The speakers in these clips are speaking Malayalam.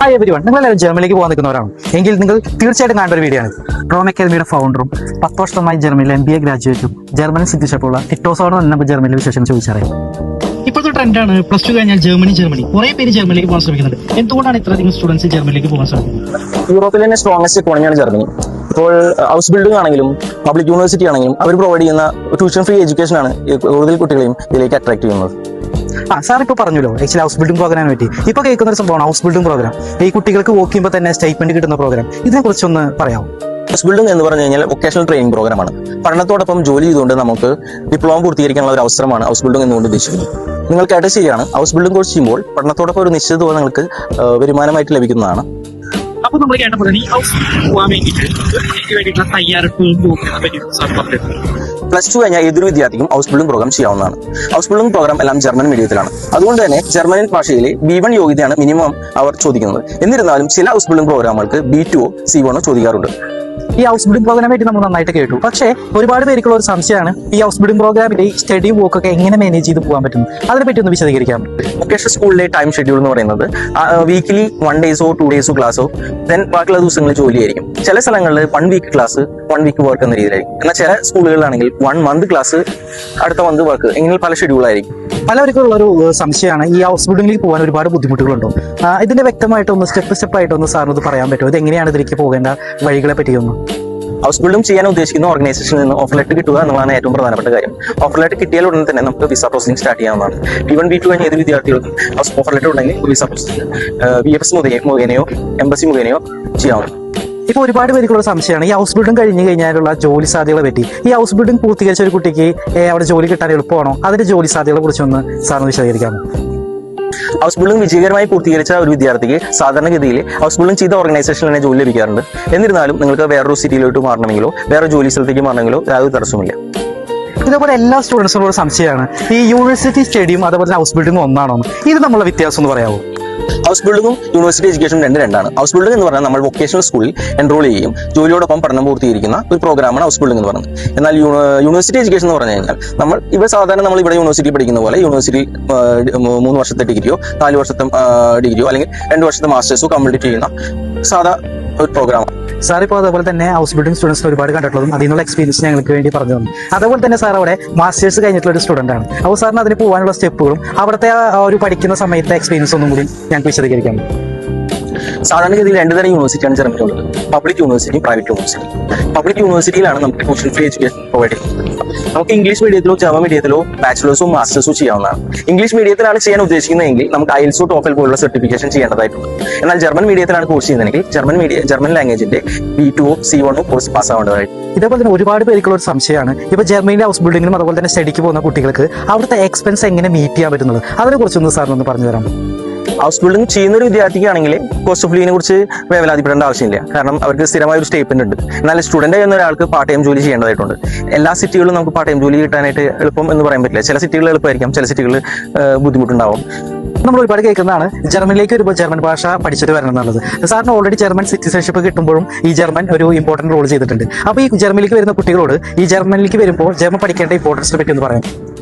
ഹായ് എവരിവൺ, നിങ്ങളെല്ലാവരും ജർമ്മനിലേക്ക് പോകാൻ നിൽക്കുന്നവരാണ് എങ്കിൽ നിങ്ങൾ തീർച്ചയായിട്ടും കാണേണ്ട ഒരു വീഡിയോ ആണ്. റോം അക്കാദമിയുടെ ഫൗണ്ടറും 10 വർഷമായി ജർമ്മനിയിൽ MBA ഗ്രാജുവേറ്റും ജർമ്മനി സിറ്റിസണുള്ള ടിറ്റോസോട് നമുക്ക് ജർമ്മനിയിലെ വിശേഷം ചോദിച്ചറിയാം. ഇപ്പോഴത്തെ ട്രെൻഡാണ് പ്ലസ് 2 കഴിഞ്ഞാൽ ജർമ്മനി കുറെ പേര് ജർമ്മനിലേക്ക് പോകാൻ ശ്രമിക്കുന്നുണ്ട്. എന്തുകൊണ്ടാണ് ഇത്രയധികം സ്റ്റുഡൻസ് ജർമ്മനിലേക്ക് പോകാൻ ശ്രമിക്കുന്നത്? യൂറോപ്പിലെ തന്നെ സ്ട്രോങ്സ്റ്റ് ഇക്കോണമിയാണ് ജർമ്മനി. ഇപ്പോൾ ഹൗസ് ബിൽഡിംഗ് ആണെങ്കിലും പബ്ലിക് യൂണിവേഴ്സിറ്റി ആണെങ്കിലും അവർ പ്രൊവൈഡ് ചെയ്യുന്ന ട്യൂഷൻ ഫ്രീ എഡ്യൂക്കേഷൻ ആണ് കൂടുതൽ കുട്ടികളെയും ഇതിലേക്ക് അട്രാക്ട് ചെയ്യുന്നത്. സാർ ഇപ്പോൾ പറഞ്ഞല്ലോ ആക്ച്വലി ഹൗസ് ബിൽഡിംഗ് പ്രോഗ്രാമിനെ പറ്റി. ഇപ്പോൾ കേൾക്കുന്ന ഒരു സംഭവമാണ് ഹൗസ് ബിൽഡിംഗ് പ്രോഗ്രാം. ഈ കുട്ടികൾക്ക് വർക്ക് ചെയ്യുമ്പോൾ തന്നെ സ്റ്റൈപ്പൻഡ് കിട്ടുന്ന പ്രോഗ്രാം, ഇതിനെ കുറിച്ചൊന്ന് പറയാമോ? ഹൗസ് ബിൽഡിംഗ് എന്ന് പറഞ്ഞു കഴിഞ്ഞാൽ വൊക്കേഷണൽ ട്രെയിനിങ് പ്രോഗ്രാമാണ്. പഠനത്തോടൊപ്പം ജോലി ചെയ്തുകൊണ്ട് നമുക്ക് ഡിപ്ലോമ പൂർത്തീകരിക്കാനുള്ള ഒരു അവസരമാണ് ഹൗസ് ബിൽഡിംഗ് എന്നുകൊണ്ട് ഉദ്ദേശിക്കുന്നത്. നിങ്ങൾ കേട്ടത് ശരിയാണ്. ഹൗസ് ബിൽഡിംഗ് കോഴ്സ് ചെയ്യുമ്പോൾ പഠനത്തോടൊപ്പം ഒരു നിശ്ചിത തുക നിങ്ങൾക്ക് വരുമാനമായിട്ട് ലഭിക്കുന്നതാണ്. അപ്പൊ നമ്മൾ കേട്ടപ്പോൾ ഈ ഹൗസ് പോകാൻ വേണ്ടിയിട്ടുള്ള തയ്യാറെടുപ്പും പ്ലസ് 2 കഴിഞ്ഞാൽ ഏതൊരു വിദ്യാർത്ഥിക്കും ഹൗസ് ബിൽഡിംഗ് പ്രോഗ്രാം ചെയ്യാവുന്നതാണ്. ഹൗസ് ബിൽഡിംഗ് പ്രോഗ്രാം എല്ലാം ജർമ്മൻ മീഡിയത്തിലാണ്. അതുകൊണ്ട് തന്നെ ജർമ്മൻ ഭാഷയിലെ B1 യോഗ്യതയാണ് മിനിമം അവർ ചോദിക്കുന്നത്. എന്നിരുന്നാലും ചില ഹൗസ് ബിൽഡിംഗ് പ്രോഗ്രാമുകൾക്ക് B2 C1 ചോദിക്കാറുണ്ട്. ഈ ഹൗസ് ബിൽഡിംഗ് പ്രോഗ്രാം ആയിട്ട് നമ്മൾ നന്നായിട്ട് കേട്ടു. പക്ഷേ ഒരുപാട് പേർക്കുള്ള ഒരു സംശയമാണ് ഈ ഹൗസ് ബിൽഡിംഗ് പ്രോഗ്രാമിന്റെ സ്റ്റഡി വർക്കൊക്കെ എങ്ങനെ മാനേജ് ചെയ്ത് പോകാൻ പറ്റും, അതിനെപ്പറ്റി ഒന്ന് വിശദീകരിക്കാം. വൊക്കേഷണൽ സ്കൂളിലെ ടൈം ഷെഡ്യൂൾ എന്ന് പറയുന്നത് വീക്കിലി 1 ഡേയ്സോ 2 ഡേയ്സോ ക്ലാസ്സോ ദെൻ ബാക്കിയുള്ള ദിവസങ്ങളിൽ ജോലിയായിരിക്കും. ചില സ്ഥലങ്ങളിൽ 1 വീക്ക് ക്ലാസ് 1 വീക്ക് വർക്ക് എന്ന രീതിയിലായിരിക്കും. എന്നാൽ ചില സ്കൂളുകളിലാണെങ്കിൽ 1 മന്ത് ക്ലാസ് അടുത്ത മന്ത് വർക്ക്, ഇങ്ങനെ പല ഷെഡ്യൂളായിരിക്കും. പലവർക്കുള്ള ഒരു സംശയമാണ് ഈ ഹൗസ് ബിൽഡിംഗിലേക്ക് പോകാൻ ഒരുപാട് ബുദ്ധിമുട്ടുകളുണ്ടോ? ഇതിന്റെ വ്യക്തമായിട്ടൊന്ന് സ്റ്റെപ്പ് ആയിട്ടൊന്ന് സാറിനത് പറയാൻ പറ്റുമോ? ഇത് എങ്ങനെയാണ് ഇതിലേക്ക് പോകേണ്ട വഴികളെ പറ്റിയൊന്നും? ഹൗസ് ബിൽഡിംഗ് ചെയ്യാൻ ഉദ്ദേശിക്കുന്ന ഓർഗനൈസേഷനിൽ നിന്ന് ഓഫർ ലെറ്റർ കിട്ടുക എന്നുള്ളതാണ് ഏറ്റവും പ്രധാനപ്പെട്ട കാര്യം. ഓഫർ ലെറ്റർ കിട്ടിയാൽ ഉടനെ തന്നെ നമുക്ക് വിസ പ്രോസസിംഗ് സ്റ്റാർട്ട് ചെയ്യാവുന്നതാണ്. B1 B2 കഴിഞ്ഞ ഏത് വിദ്യാർത്ഥികൾക്കും ഓഫർ ലെറ്റർ ഉണ്ടെങ്കിൽ വിസ പ്രോസസിംഗ് VFS മുഖേനയോ എംബസി മുഖേനയോ ചെയ്യാവുന്നതാണ്. ഇപ്പോൾ ഒരുപാട് പേർക്കുള്ള സംശയമാണ് ഈ ഹൗസ് ബിൽഡിംഗ് കഴിഞ്ഞ് കഴിഞ്ഞാലുള്ള ജോലി സാധ്യതകളെ പറ്റി. ഈ ഹൗസ് ബിൽഡിംഗ് പൂർത്തീകരിച്ച ഒരു കുട്ടിക്ക് അവിടെ ജോലി കിട്ടാൻ എളുപ്പമാണോ? അതിന്റെ ജോലി സാധ്യതകളെ കുറിച്ചൊന്ന് സാറിന് വിശദീകരിക്കാമോ? ഹൗസ് ബിൽഡിംഗ് വിജയകരമായി പൂർത്തീകരിച്ച ഒരു വിദ്യാർത്ഥിക്ക് സാധാരണഗതിയിൽ ഹൗസ് ബിൽഡിംഗ് ചെയ്ത ഓർഗനൈസേഷനിൽ തന്നെ ജോലി ലഭിക്കാറുണ്ട്. എന്നിരുന്നാലും നിങ്ങൾക്ക് വേറൊരു സിറ്റിയിലോട്ട് മാറണമെങ്കിലോ വേറെ ജോലി സ്ഥലത്തേക്ക് മാറണമെങ്കിലോ യാതൊരു തടസ്സമില്ല. ഇതേപോലെ എല്ലാ സ്റ്റുഡൻസിനോട് സംശയമാണ് ഈ യൂണിവേഴ്സിറ്റി സ്റ്റഡിയും അതുപോലെ ഹൗസ് ബിൽഡിംഗും ഒന്നാണോ? ഇത് നമ്മളുടെ വ്യത്യാസം ഒന്ന് പറയാമോ? ഹൗസ് ബിൽഡിംഗും യൂണിവേഴ്സിറ്റി എഡ്യൂക്കേഷനും രണ്ടാണ്. ഹൗസ് ബിൽഡിംഗ് എന്ന് പറഞ്ഞാൽ നമ്മൾ വൊക്കേഷണൽ സ്കൂളിൽ എൻറോൾ ചെയ്യുകയും ജോലിയോടൊപ്പം പഠനം പൂർത്തീകരിക്കുന്ന ഒരു പ്രോഗ്രാമാണ് ഹൗസ് ബിൽഡിംഗ് എന്ന് പറയുന്നത്. എന്നാൽ യൂണിവേഴ്സിറ്റി എഡ്യൂക്കേഷൻ എന്ന് പറഞ്ഞു കഴിഞ്ഞാൽ നമ്മൾ ഇവിടെ യൂണിവേഴ്സിറ്റി പഠിക്കുന്ന പോലെ യൂണിവേഴ്സിറ്റി 3 വർഷത്തെ ഡിഗ്രിയോ 4 വർഷത്തെ ഡിഗ്രിയോ അല്ലെങ്കിൽ 2 വർഷത്തെ മാസ്റ്റേഴ്സോ കംപ്ലീറ്റ് ചെയ്യുന്ന സാധാ ഒരു പ്രോഗ്രാമാണ്. സാർ ഇപ്പോൾ അതേപോലെ തന്നെ ഹൗസ് ബിൽഡിംഗ് സ്റ്റുഡൻസിന് ഒരുപാട് കണ്ടിട്ടുള്ളതും അതിൽ നിന്നുള്ള എക്സ്പീരിയൻസ് ഞങ്ങൾക്ക് വേണ്ടി പറഞ്ഞു തന്നു. അതേപോലെ തന്നെ സാർ അവിടെ മാസ്റ്റേഴ്സ് കഴിഞ്ഞിട്ടുള്ള ഒരു സ്റ്റുഡന്റ് ആണ്. അപ്പോൾ സാറിന് അതിന് പോകാനുള്ള സ്റ്റെപ്പുകളും അവിടുത്തെ ഒരു പഠിക്കുന്ന സമയത്തെ എക്സ്പീരിയൻസ് ഒന്നും കൂടി ഞങ്ങൾക്ക് വിശദീകരിക്കാം. സാധാരണഗതിയിൽ 2 തരം യൂണിവേഴ്സിറ്റിയാണ് ജർമ്മനിയിലുള്ളത്: public university, private university. Public യൂണിവേഴ്സിറ്റിയിലാണ് നമുക്ക് ട്യൂഷൻ ഫ്രീ എഡ്യൂക്കേഷൻ പ്രൊവൈഡ് ചെയ്യുന്നത്. നമുക്ക് ഇംഗ്ലീഷ് മീഡിയത്തിലോ ജർമ്മൻ മീഡിയത്തിലോ ബാച്ചിലേഴ്സോ മാസ്റ്റേഴ്സോ ചെയ്യാവുന്നതാണ്. ഇംഗ്ലീഷ് മീഡിയത്തിലാണ് ചെയ്യാൻ ഉദ്ദേശിക്കുന്നതെങ്കിൽ നമുക്ക് IELTS TOEFL പോലുള്ള സർട്ടിഫിക്കേഷൻ ചെയ്യേണ്ടതായിട്ടുണ്ട്. എന്നാൽ ജർമ്മൻ മീഡിയത്തിലാണ് കോഴ്സ് ചെയ്യുന്നതെങ്കിൽ ജർമ്മൻ ലാംഗ്വേജിന്റെ B2 C1 കോഴ്സ് പാസ്സാവേണ്ടതായിട്ട്. ഇതേപോലെ തന്നെ ഒരുപാട് പേർക്കുള്ള ഒരു സംശയമാണ് ഇപ്പോൾ ജർമ്മനിയിലെ ഹൗസ് ബിൽഡിങ്ങിനും അതുപോലെ തന്നെ സ്റ്റഡിക്ക് പോകുന്ന കുട്ടികൾക്ക് അവിടുത്തെ എക്സ്പെൻസ് എങ്ങനെ മീറ്റ് ചെയ്യാൻ പറ്റുന്നത്, അതിനെ കുറിച്ചൊന്ന് സാറിനൊന്ന് പറഞ്ഞു തരാം. ഹൗസ് ബിൽഡിംഗ് ചെയ്യുന്ന ഒരു വിദ്യാർത്ഥിക്കാണെങ്കിൽ കോസ്റ്റ് ഓഫ് ലിവിനെ കുറിച്ച് വേവലാതിപ്പെടേണ്ട ആവശ്യമില്ല. കാരണം അവർക്ക് സ്ഥിരമായ ഒരു സ്റ്റേറ്റ്മെന്റ് ഉണ്ട്. എന്നാൽ സ്റ്റുഡന്റ് എന്ന ഒരാൾക്ക് പാർട്ട് ടൈം ജോലി ചെയ്യേണ്ടതായിട്ടുണ്ട്. എല്ലാ സിറ്റികളിലും നമുക്ക് പാർട്ട് ടൈം ജോലി കിട്ടാനായിട്ട് എളുപ്പം എന്ന് പറയാൻ പറ്റില്ല. ചില സിറ്റികളിൽ എളുപ്പമായിരിക്കാം, ചില സിറ്റികളിൽ ബുദ്ധിമുട്ടുണ്ടാവും. നമ്മൾ ഒരുപാട് കേൾക്കുന്നതാണ് ജർമ്മനിലേക്ക് വരുമ്പോൾ ജർമ്മൻ ഭാഷ പഠിച്ചിട്ട് വരണം എന്നുള്ളത്. സാറിന് ഓൾറെഡി ജർമ്മൻ സിറ്റിസൺഷിപ്പ് കിട്ടുമ്പോഴും ഈ ജർമ്മൻ ഒരു ഇമ്പോർട്ടന്റ് റോൾ ചെയ്തിട്ടുണ്ട്. അപ്പോൾ ഈ ജർമ്മനിലേക്ക് വരുന്ന കുട്ടികളോട് ഈ ജർമ്മനിലേക്ക് വരുമ്പോൾ ജർമ്മൻ പഠിക്കേണ്ട ഇമ്പോർട്ടൻസിനെ പറ്റി ഒന്ന് പറയാം.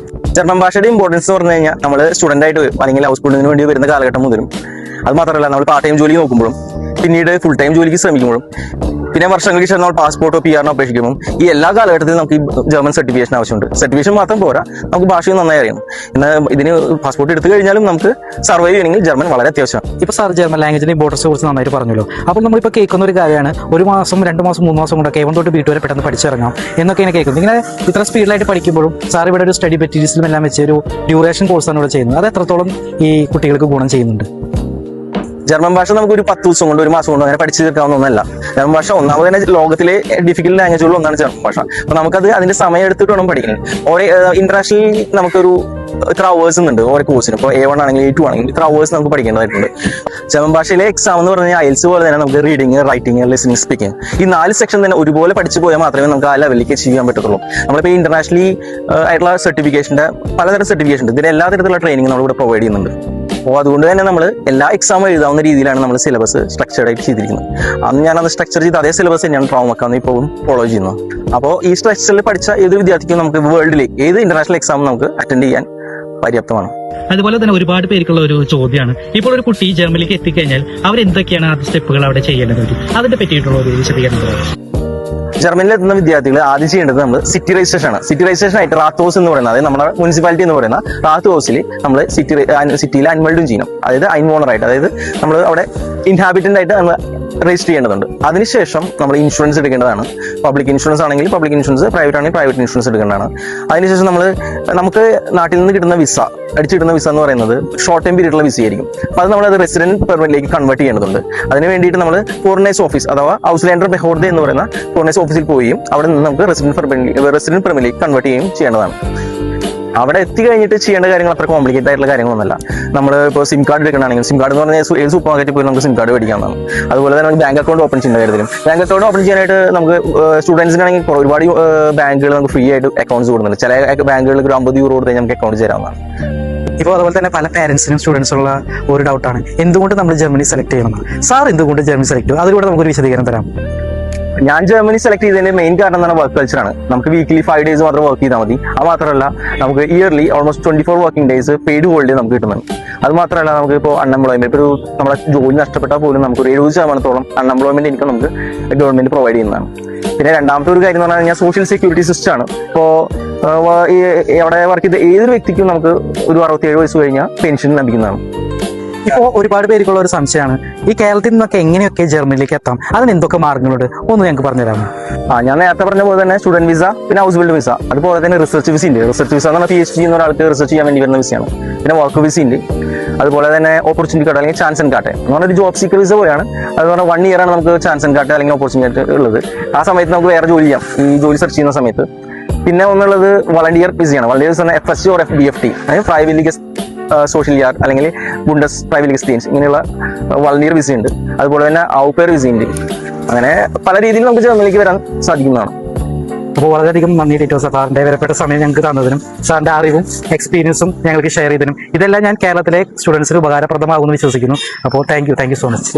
ജർമ്മൻ ഭാഷയുടെ ഇമ്പോർട്ടൻസ് എന്ന് പറഞ്ഞു കഴിഞ്ഞാൽ നമ്മൾ സ്റ്റുഡന്റ് ആയിട്ട് അല്ലെങ്കിൽ ഹൗസ് ബിൽഡിങ്ങിന് വേണ്ടി വരുന്ന കാലഘട്ടം മുതലും, അത് മാത്രമല്ല നമ്മൾ പാർട്ട് ടൈം ജോലി നോക്കുമ്പോഴും പിന്നീട് ഫുൾ ടൈം ജോലിക്ക് ശ്രമിക്കുമ്പോഴും പിന്നെ വർഷങ്ങൾക്ക് ശേഷം നമ്മൾ പാസ്പോർട്ടോ PR അപേക്ഷിക്കുമ്പോൾ ഈ എല്ലാ കാലഘട്ടത്തിലും നമുക്ക് ഈ ജർമ്മൻ സർട്ടിഫിക്കേഷൻ ആവശ്യമുണ്ട്. സർട്ടിഫിക്കേഷൻ മാത്രം പോരാ, നമുക്ക് ഭാഷയും നന്നായി അറിയണം. എന്നാൽ ഇതിന് പാസ്പോർട്ട് എടുത്തു കഴിഞ്ഞാലും നമുക്ക് സർവൈവ് ചെയ്യണമെങ്കിൽ ജർമ്മൻ വളരെ അത്യാവശ്യമാണ്. ഇപ്പോൾ സാർ ജർമ്മൻ ലാംഗ്വേജിന്റെ ഇമ്പോർട്ടൻസ് കുറിച്ച് നന്നായിട്ട് പറഞ്ഞല്ലോ. അപ്പോൾ നമ്മളിപ്പോൾ കേൾക്കുന്ന ഒരു കാര്യമാണ് 1 മാസം 2 മാസം 3 മാസം കൊണ്ടൊക്കെ A1 തൊട്ട് B2 വരെ പെട്ടെന്ന് പഠിച്ചിറങ്ങാം എന്നൊക്കെയാണ് കേൾക്കുന്നത്. ഇങ്ങനെ ഇത്ര സ്പീഡിലായിട്ട് പഠിക്കുമ്പോഴും സാർ ഇവിടെ ഒരു സ്റ്റഡി മെറ്റീരിയൽസിലും എല്ലാം വെച്ച് ഒരു ഡ്യൂറേഷൻ കോഴ്സാണ് ഇവിടെ ചെയ്യുന്നത്. അത് എത്രത്തോളം ഈ കുട്ടികൾക്ക് ഗുണം ചെയ്യുന്നുണ്ട്? ജർമ്മൻ ഭാഷ നമുക്ക് ഒരു 10 ദിവസം കൊണ്ട് 1 മാസം കൊണ്ട് അങ്ങനെ പഠിച്ചു തീർക്കാവുന്ന ഒന്നല്ല. ജർമ്മൻ ഭാഷ ഒന്നാമത് തന്നെ ലോകത്തിലെ ഡിഫിക്കൽട്ട് ലാംഗ്വേജുകളിൽ ഒന്നാണ് ജർമ്മൻ ഭാഷ. അപ്പൊ നമുക്കത് അതിന്റെ സമയം എടുത്തിട്ട് വേണം പഠിക്കാൻ. ഓരോ ഇന്റർനാഷണലി നമുക്കൊരു ഇത്ര അവേഴ്സ് ഉണ്ട് ഓരോ കോഴ്സിന്. ഇപ്പോൾ A1 ആണെങ്കിൽ A2 ആണെങ്കിൽ ഇത്ര അവേഴ്സ് നമുക്ക് പഠിക്കേണ്ടതായിട്ടുണ്ട്. ജർമ്മൻ ഭാഷയിലെ എക്സാം എന്ന് പറഞ്ഞാൽ IELTS പോലെ തന്നെ നമുക്ക് റീഡിങ്, റൈറ്റിംഗ്, ലിസണിങ്, സ്പീക്കിംഗ് ഈ 4 സെക്ഷൻ തന്നെ ഒരുപോലെ പഠിച്ചു പോയാൽ മാത്രമേ നമുക്ക് ആ ലെവലിലേക്ക് അച്ചീവ് ചെയ്യാൻ പറ്റത്തുള്ളൂ. നമ്മളിപ്പോൾ ഇന്റർനാഷണലി ആയിട്ടുള്ള സർട്ടിഫിക്കേഷന്റെ പലതരം സർട്ടിഫിക്കേഷൻ ഉണ്ട്. ഇതിന് എല്ലാ തരത്തിലുള്ള ട്രെയിനിങ് നമ്മളിവിടെ പ്രൊവൈഡ് ചെയ്യുന്നുണ്ട്. അപ്പോൾ അതുകൊണ്ട് തന്നെ നമ്മൾ എല്ലാ എക്സാമും എഴുതാവുന്ന രീതിയിലാണ് നമ്മൾ സിലബസ് സ്ട്രക്ചർഡ് ആയിട്ട് ചെയ്തിരിക്കുന്നത്. അന്ന് ഞാനത് സ്ട്രക്ചർ ചെയ്ത് അതേ സിലബസ് തന്നെയാണ് ട്രോമക്കാന്ന് ഇപ്പോഴും ഫോളോ ചെയ്യുന്നത്. അപ്പോൾ ഈ സ്ട്രക്ചറിൽ പഠിച്ച ഏത് വിദ്യാർത്ഥിക്കും നമുക്ക് വേൾഡിലെ ഏത് ഇന്റർനാഷണൽ എക്സാമും നമുക്ക് അറ്റൻഡ് ചെയ്യാൻ പര്യാപ്തമാണ്. അതുപോലെ തന്നെ ഒരുപാട് പേർക്കുള്ള ഒരു ചോദ്യമാണ്, ഇപ്പോൾ ഒരു കുട്ടി ജർമ്മനിലേക്ക് എത്തിക്കഴിഞ്ഞാൽ അവരെന്തൊക്കെയാണ് ആദ്യ സ്റ്റെപ്പുകൾ അവിടെ ചെയ്യേണ്ടത്, അതിനെ പറ്റിയിട്ടുള്ള ഒരു വിശദീകരണം പറയാം. ജർമ്മനിയിൽ എത്തുന്ന വിദ്യാർത്ഥികൾ ആദ്യം ചെയ്യേണ്ടത് നമ്മൾ സിറ്റി രജിസ്ട്രേഷൻ ആണ്. സിറ്റി രജിസ്ട്രേഷൻ ആയിട്ട് റാത്ത് ഹൗസ് എന്ന് പറയുന്നത്, അതായത് നമ്മുടെ മുനിസിപ്പാലിറ്റി എന്ന് പറയുന്ന റാത്ത് ഹൗസിൽ നമ്മൾ സിറ്റിയിൽ അൻവൽഡും ചെയ്യണം. അതായത് അയിൻവോണർ ആയിട്ട്, അതായത് നമ്മൾ അവിടെ ഇൻഹാബിറ്റന്റ് ആയിട്ട് നമ്മൾ രജിസ്റ്റർ ചെയ്യേണ്ടതുണ്ട്. അതിനുശേഷം നമ്മൾ ഇൻഷുറൻസ് എടുക്കേണ്ടതാണ്. പബ്ലിക് ഇൻഷുറൻസ് ആണെങ്കിൽ പബ്ലിക് ഇൻഷുറൻസ്, പ്രൈവറ്റ് ആണെങ്കിൽ പ്രൈവറ്റ് ഇൻഷുറൻസ് എടുക്കേണ്ടതാണ്. അതിനുശേഷം നമുക്ക് നാട്ടിൽ നിന്ന് കിട്ടുന്ന വിസ, അടിച്ചിടുന്ന വിസ എന്ന് പറയുന്നത് ഷോർട്ട് ടൈം പീരീഡുള്ള വിസ ആയിരിക്കും. അപ്പോൾ അത് നമ്മളത് റെസിഡന്റ് പെർമിറ്റിലേക്ക് കൺവേർട്ട് ചെയ്യേണ്ടതുണ്ട്. അതിന് വേണ്ടിയിട്ട് നമ്മൾ ഫോറിനേഴ്സ് ഓഫീസ് അഥവാ ഔസ്ലാൻഡർ ബെഹോർദ എന്ന് പറയുന്ന ഫോറിനേഴ്സ് ഓഫീസിൽ പോവുകയും അവിടെ നിന്ന് നമുക്ക് റെസിഡന്റ് പെർമിറ്റിലേക്ക് കൺവേർട്ട് ചെയ്യുകയും ചെയ്യേണ്ടതാണ്. അവിടെ എത്തി കഴിഞ്ഞിട്ട് ചെയ്യേണ്ട കാര്യങ്ങൾ അത്ര കോംപ്ലിക്കേറ്റ് ആയിട്ടുള്ള കാര്യങ്ങളൊന്നുമല്ല. നമ്മൾ ഇപ്പോൾ സിം കാർഡ് എടുക്കണമെങ്കിൽ സിം കാർഡ് എന്ന് പറഞ്ഞാൽ ഏത് സൂപ്പർ മാർക്കറ്റിൽ പോയി നമുക്ക് സിം കാർഡ് മേടിക്കാവുന്നതാണ്. അതുപോലെ തന്നെ നമുക്ക് ബാങ്ക് അക്കൗണ്ട് ഓപ്പൺ ചെയ്യുന്ന കാര്യത്തിലും, ബാങ്ക് അക്കൗണ്ട് ഓപ്പൺ ചെയ്യാനായിട്ട് നമുക്ക് സ്റ്റുഡൻസിനാണെങ്കിൽ ഒരുപാട് ബാങ്കുകൾ നമുക്ക് ഫ്രീ ആയിട്ട് അക്കൗണ്ട്സ് കൊടുക്കുന്നുണ്ട്. ചില ബാങ്കുകൾക്ക് ഒരു 50 യൂറോ കൊടുത്ത് നമുക്ക് അക്കൗണ്ട് ചേരാവുന്നതാണ്. ഇപ്പോൾ അതുപോലെ തന്നെ പല പാരന്റ്സിനും സ്റ്റുഡൻസുള്ള ഒരു ഡൗട്ടാണ്, എന്തുകൊണ്ട് നമ്മൾ ജർമ്മനി സെലക്ട് ചെയ്യണം? സാർ എന്തുകൊണ്ട് ജർമ്മനി സെലക്ട് ചെയ്യും? അതിലൂടെ നമുക്കൊരു വിശദീകരണം തരാം. ഞാൻ ജർമ്മനി സെലക്ട് ചെയ്തതിന്റെ മെയിൻ കാരണം എന്ന് പറഞ്ഞാൽ വർക്ക് കൾച്ചറാണ്. നമുക്ക് വീക്കിലി 5 days മാത്രം വർക്ക് ചെയ്താൽ മതി. അത് മാത്രമല്ല നമുക്ക് yearly almost 24 working days paid holiday നമുക്ക് കിട്ടുന്നുണ്ട്. അത് മാത്രമല്ല നമുക്ക് ഇപ്പോൾ അൺഎംപ്ലോയ്മെന്റ്, ഇപ്പോൾ നമ്മുടെ ജോലി നഷ്ടപ്പെട്ടാൽ പോലും നമുക്ക് ഒരു 70% അൺഎംപ്ലോയ്മെന്റ് ഇൻകം നമുക്ക് ഗവൺമെന്റ് പ്രൊവൈഡ് ചെയ്യുന്നതാണ്. പിന്നെ രണ്ടാമത്തെ ഒരു കാര്യം എന്ന് പറഞ്ഞു കഴിഞ്ഞാൽ സോഷ്യൽ സെക്യൂരിറ്റി സിസ്റ്റം ആണ്. ഇപ്പോൾ അവിടെ വർക്ക് ചെയ്ത ഏതൊരു വ്യക്തിക്കും നമുക്ക് ഒരു 67 വയസ്സ് കഴിഞ്ഞാൽ പെൻഷൻ ലഭിക്കുന്നതാണ്. ഇപ്പോൾ ഒരുപാട് പേർക്കുള്ള ഒരു സംശയമാണ്, ഈ കേരളത്തിൽ നിന്നൊക്കെ എങ്ങനെയൊക്കെ ജർമ്മനിലേക്ക് എത്താം, അതിന് എന്തൊക്കെ മാർഗങ്ങളുണ്ട്, ഒന്ന് ഞങ്ങൾക്ക് പറഞ്ഞുതരാമോ? ഞാൻ നേരത്തെ പറഞ്ഞ പോലെ തന്നെ സ്റ്റുഡന്റ് വിസ, പിന്നെ ഹൗസ് ബിൽഡ് വിസ, അതുപോലെ തന്നെ റിസർച്ച് വിസ ഉണ്ട്. റിസർച്ച് വിസ എന്ന് പറഞ്ഞാൽ PhD ചെയ്യുന്ന ഒരാൾക്ക് റിസർച്ച് ചെയ്യാൻ വേണ്ടി വരുന്ന വിസയാണ്. പിന്നെ വർക്ക് വിസ ഉണ്ട്. അതുപോലെ തന്നെ ഓപ്പർച്യൂണിറ്റി കാർഡ് അല്ലെങ്കിൽ ചാൻസ് ആൻഡ് കാർഡ് എന്ന് പറഞ്ഞാൽ ഒരു ജോബ് സീക്കർ വിസ പോലെയാണ്. അത് പറഞ്ഞാൽ 1 year ആണ് നമുക്ക് ചാൻസ് ആൻഡ് കാർഡ് അല്ലെങ്കിൽ ഓപ്പർച്യൂണിറ്റി ഉള്ളത്. ആ സമയത്ത് നമുക്ക് വേറെ ജോലി ചെയ്യാം, ഈ ജോലി സെർച്ച് ചെയ്യുന്ന സമയത്ത്. പിന്നെ ഒന്നുള്ളത് വളണ്ടിയർ വിസയാണ്. Volunteer visa FSC or FBFT, അതായത് പ്രൈവറ്റ് സോഷ്യൽ യാർ അല്ലെങ്കിൽ ബുണ്ടസ് പ്രൈവറ്റ് എക്സ്പീരിയൻസ്, ഇങ്ങനെയുള്ള വളണ്ടിയർ വിസ ഉണ്ട്. അതുപോലെ തന്നെ ഔപെയർ വിസ ഉണ്ട്. അങ്ങനെ പല രീതിയിൽ നമുക്ക് ജർമ്മനിലേക്ക് വരാൻ സാധിക്കുന്നതാണ്. അപ്പോൾ വളരെയധികം നന്ദി ടീച്ചർ, സാറിന്റെ വിലപ്പെട്ട സമയം ഞങ്ങൾക്ക് തന്നതിനും സാറിന്റെ അറിവും എക്സ്പീരിയൻസും ഞങ്ങൾക്ക് ഷെയർ ചെയ്തതിനും. ഇതെല്ലാം ഞാൻ കേരളത്തിലെ സ്റ്റുഡൻസിന് ഉപകാരപ്രദമാകുമെന്ന് വിശ്വസിക്കുന്നു. അപ്പോൾ താങ്ക് യു സോ മച്ച്.